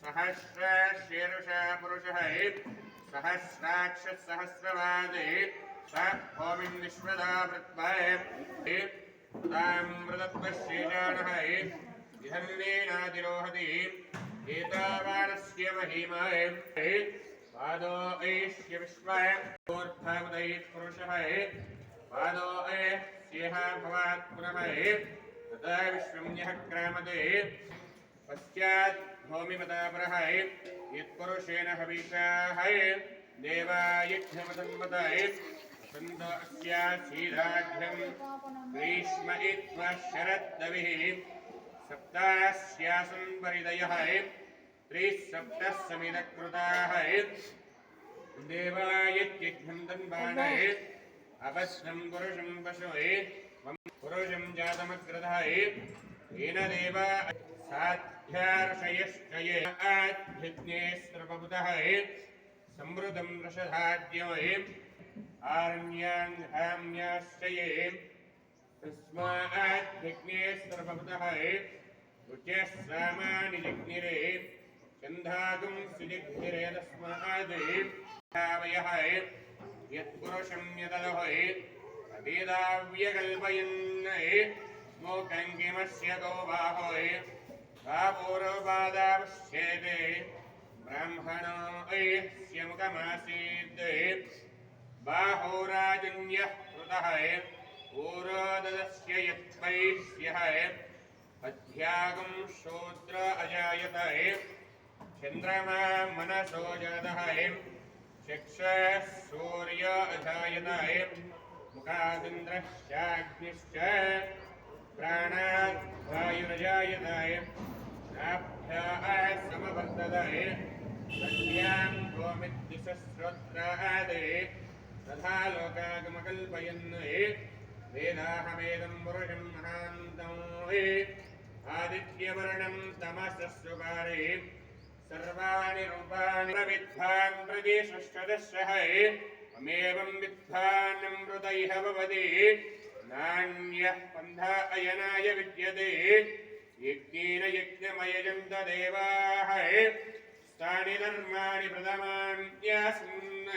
सहस्रशीर्षा पुरुषः सहस्राक्षः सहस्रवादे स भूमिं विश्वदा वृत्महे ताम्रदत्तश्रीजानः इहन्नेनातिरोहति एतावानस्य महिमाय पादो ऐष्य विश्वाय ऊर्ध्वमुदैः पुरुषः पादो ऐष्यः भवात् पुनः तथा विश्वं यः क्रामते पश्चात् भूमिमतापरः यत्पुरुषेण हविषाः देवायज्ञमतन्मतः वसन्त अस्यासीदाढ्यं ग्रीष्म इत्वा शरद्दविः सप्तास्यासन् परिदयः त्रिसप्तः समिदकृताः देवायज्ञं तन्वानः अपस्नं पुरुषं पशुः पुरुषं जातमग्रतः येन देवा साध्यार्षयश्चये आध्युज्ञेस्त्रपबुधः समृद्धं रसधाद्योः आरण्याङ्घाम्याश्चये तस्माद्भिज्ञेस्त्रपबुधः उच्यः सामानि जिग्निरे चन्दागुं सुजिग्निरे तस्माद् भावयः यत्पुरुषं यदलः अवेदाव्यकल्पयन् मोकङ्गिमस्य गो बाहो पूर्वपादावश्येते ब्राह्मणो ऐस्य मुखमासीत् बाहोराजन्यः कृतः पूर्वदस्य यद्वैश्यः अध्यागं शूद्र अजायत चन्द्रमा मनसो जातः चक्षुः सूर्य अजायत मुखादिन्द्रश्चाग्निश्च प्राणात् वायुरजायत नाभ्याः समवर्तत तस्यां गोमिद्दिशश्रोत्रात् तथा लोकागमकल्पयन् वेदाहमेदं पुरुषं महान्तं आदित्यवर्णं तमसस्वकारे सर्वाणि रूपाणि प्रविद्वान् प्रदेशश्चदशः अमेवं विद्वानमृतैः भवति नान्यः पन्था अयनाय विद्यते यज्ञेन यज्ञमयजन्त देवाः स्थानि धर्माणि प्रथमान्यासन्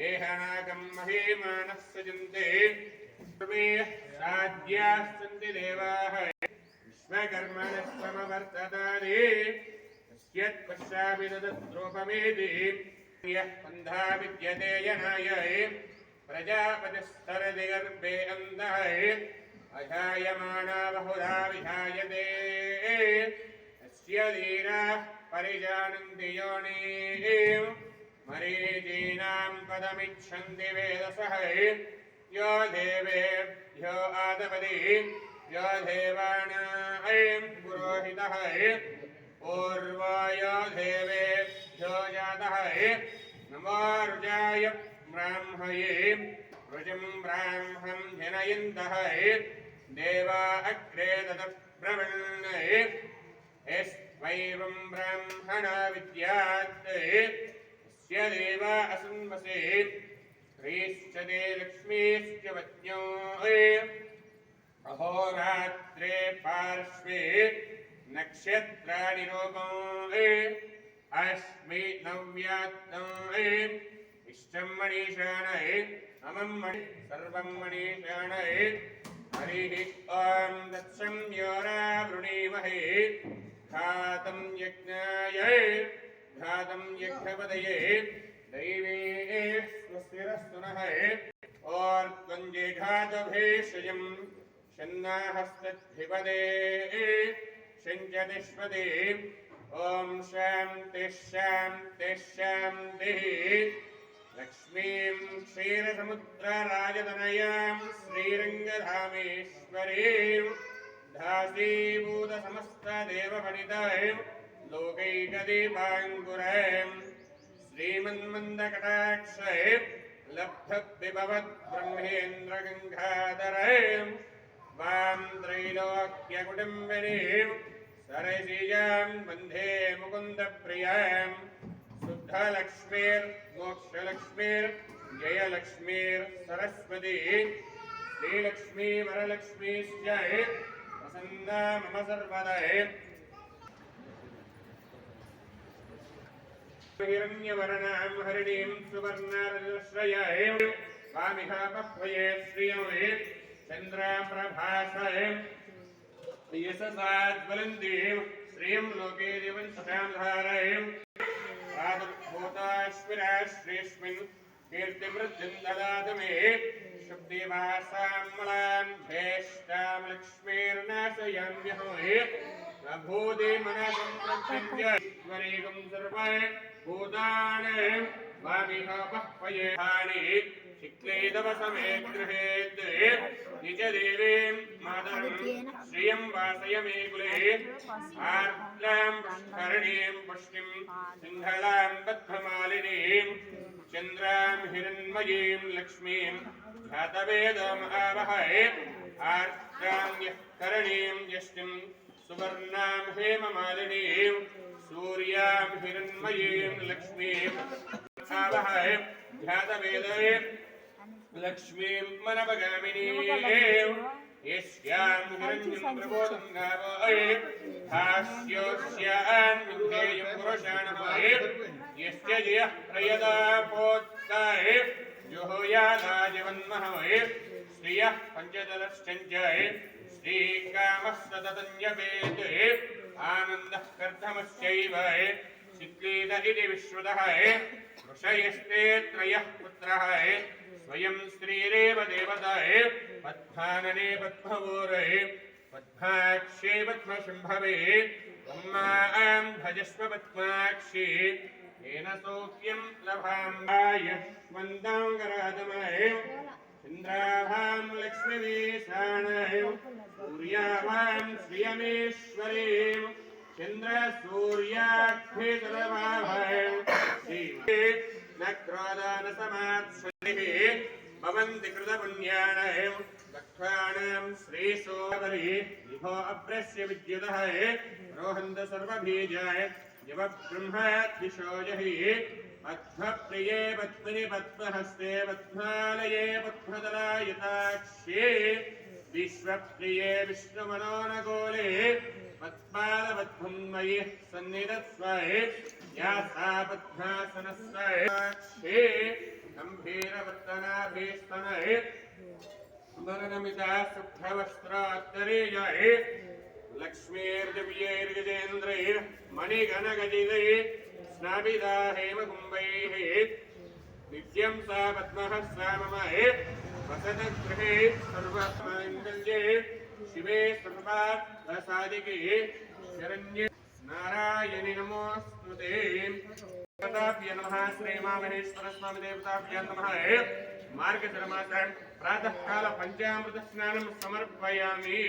एहनाकं महीमानः सजन्ते सर्वे साध्याः सन्ति देवाः विश्वकर्मणः समवर्ततानि यत्पश्चापि तद्रूपमेति यः पन्था विद्यते यनाय प्रजापतिस्तरति गर्भे अन्तः अजायमाना बहुधा विधायते यस्य धीराः परिजानन्ति योनिं मरीचीनां पदमिच्छन्ति वेदसः यो देवेभ्यो आदपति यो देवानां पुरोहितः पूर्वाय देवेभ्यो जातः नमो रुजाय ब्राह्मये रुजं ब्राह्मं जनयन्तः देवा अग्रे ततः ब्रवन्नये यस्त्वैवं ब्राह्मणा विद्यात् यस्य देवा असन्वसे श्रीश्च ते लक्ष्मीश्च पत्न्यो अहोरात्रे पार्श्वे नक्षत्राणि रूपं अस्मि नव्यात्तं इष्टं मणिषाणये अमं मणि सर्वं मणिषाणये हरिः ॐ तत्सं योरावृणीमहे घातं यज्ञाय घातं यज्ञपदये दैवे स्वस्तिरस्तु नः ओर्त्वञ्जे घातभेषजं शन्नाहस्तद्धिपदे शञ्चतिष्पदे ॐ शान्तिः शान्तिः शान्तिः लक्ष्मीं क्षीरसमुद्रराजतनयां श्रीरङ्गधामेश्वरीं दासीभूतसमस्तदेवपणितां लोकैकदीपाङ्कुरां श्रीमन्मन्दकटाक्षैः लब्धविभवद्ब्रह्मेन्द्रगङ्गाधरां वां त्रैलोक्यकुटुम्बिनीं सरसिजां वन्दे मुकुन्दप्रियां शुद्धलक्ष्मीर्मोक्षलक्ष्मीर्जयलक्ष्मीर्सरस्वती श्रीलक्ष्मी वरलक्ष्मीश्च प्रसन्ना मम सर्वदा हिरण्यवर्णां हरिणीं सुवर्णारश्रये वामिहा पह्वये श्रिये चन्द्रप्रभासये यशसाज्वलन्तीं श्रियं लोके दिवंशां धारयें प्रादुर्भूताश्विराश्रीष्मिन् कीर्तिवृद्धिं ददातु मे शुभदेवासां मलां भेष्टां लक्ष्मीर्नाशयाम्यहो प्रभूति मनसं प्रत्यञ्जरीकं सर्वे भूतानि वामिह पह्वये हानि शिक्लेदवसमे गृहेत् निजदेवीं मातरं श्रियं वासय मे कुले आर्द्रां पुष्करणीं पुष्टिं सिंहलां बद्धमालिनीं चन्द्रां हिरण्मयीं लक्ष्मीं ध्यातवेदमावहै आर्द्रां यः करणीं यष्टिं सुवर्णां हेममालिनीं सूर्यां हिरण्मयीं लक्ष्मीं आवहै ध्यातवेदये लक्ष्मीं मनपगामिनीं यस्यां हिरण्यं प्रबोधं गावये हास्योस्यां विधेयं पुरुषाणमये यस्य जयः प्रयदापोत्ताये जुहोयादाजीवन्महमये श्रियः पञ्चदलश्चञ्चये श्रीकामः सततं आनन्दः कर्धमस्यैव सिक्लीद इति विश्रुतः ऋषयस्ते त्रयः पुत्रः स्वयं स्त्रीरेव देवता पद्मानने पद्मवोरे पद्माक्षे पद्मशम्भवे ब्रह्मां भजस्व पद्माक्षी येन सौख्यं लभाम्बायश्वन्दाङ्गराधमहे चन्द्राभां लक्ष्मीवेशाणय सूर्याभां श्रियमेश्वरीं चन्द्रसूर्याख्येतरभावं श्रीमते न क्रोधानसमात्सतिः भवन्ति कृतपुण्यानः लक्ष्वाणां श्रीसोवरी विभो अभ्रस्य विद्युतः रोहन्त सर्वबीजाय यवब्रह्माद्दिशो जहि पद्मप्रिये पद्मिनि पद्महस्ते पद्मालये पद्मदलायताक्ष्ये विश्वप्रिये विष्णुमनोनगोले पद्मालपद्मन्मयि सन्निधत्स्वये या सा पद्मासनस्वये गम्भीरवर्तनाभीस्तनये वरनमिता शुभ्रवस्त्रात्तरेजये लक्ष्मीर्दिव्यैर्गजेन्द्रैः मणिगणगजितैः स्नापिता हेमकुम्भैः नित्यं सा पद्मः सा मम वसतगृहे सर्वमङ्गल्ये शिवे सर्वार्थसाधिके शरण्ये नारायणि नमोऽस्तुते देवताभ्य नमः श्रीमामहेश्वरस्वामी देवताभ्य नमः मार्गशिरमासे प्रातःकाल पञ्चामृतस्नानं समर्पयामि।